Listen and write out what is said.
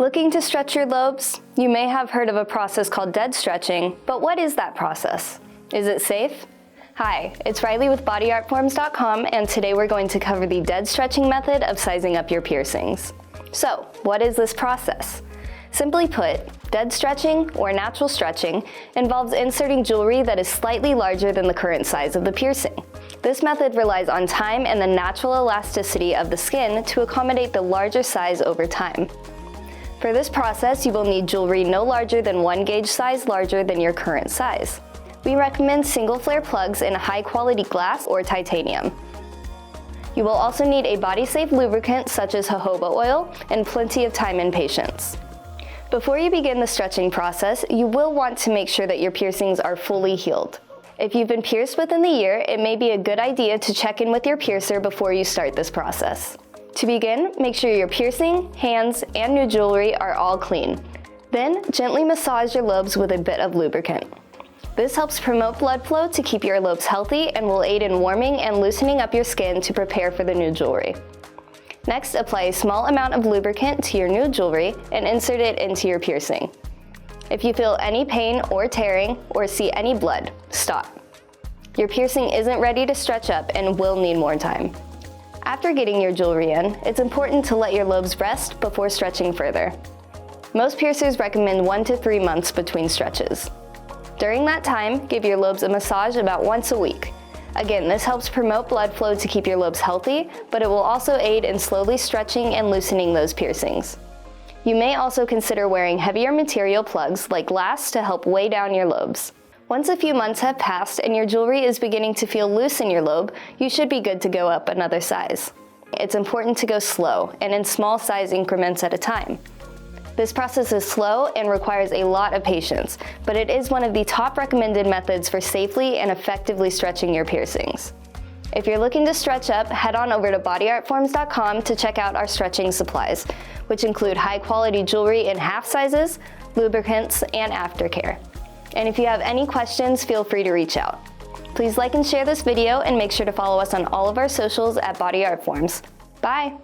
Looking to stretch your lobes? You may have heard of a process called dead stretching, but what is that process? Is it safe? Hi, it's Riley with Bodyartforms.com, and today we're going to cover the dead stretching method of sizing up your piercings. So, what is this process? Simply put, dead stretching, or natural stretching, involves inserting jewelry that is slightly larger than the current size of the piercing. This method relies on time and the natural elasticity of the skin to accommodate the larger size over time. For this process, you will need jewelry no larger than 1 gauge size larger than your current size. We recommend single flare plugs in high quality glass or titanium. You will also need a body-safe lubricant such as jojoba oil and plenty of time and patience. Before you begin the stretching process, you will want to make sure that your piercings are fully healed. If you've been pierced within the year, it may be a good idea to check in with your piercer before you start this process. To begin, make sure your piercing, hands, and new jewelry are all clean. Then, gently massage your lobes with a bit of lubricant. This helps promote blood flow to keep your lobes healthy and will aid in warming and loosening up your skin to prepare for the new jewelry. Next, apply a small amount of lubricant to your new jewelry and insert it into your piercing. If you feel any pain or tearing or see any blood, stop. Your piercing isn't ready to stretch up and will need more time. After getting your jewelry in, it's important to let your lobes rest before stretching further. Most piercers recommend 1 to 3 months between stretches. During that time, give your lobes a massage about once a week. Again, this helps promote blood flow to keep your lobes healthy, but it will also aid in slowly stretching and loosening those piercings. You may also consider wearing heavier material plugs like glass to help weigh down your lobes. Once a few months have passed and your jewelry is beginning to feel loose in your lobe, you should be good to go up another size. It's important to go slow and in small size increments at a time. This process is slow and requires a lot of patience, but it is one of the top recommended methods for safely and effectively stretching your piercings. If you're looking to stretch up, head on over to Bodyartforms.com to check out our stretching supplies, which include high-quality jewelry in half sizes, lubricants, and aftercare. And if you have any questions, feel free to reach out. Please like and share this video and make sure to follow us on all of our socials at Bodyartforms. Bye!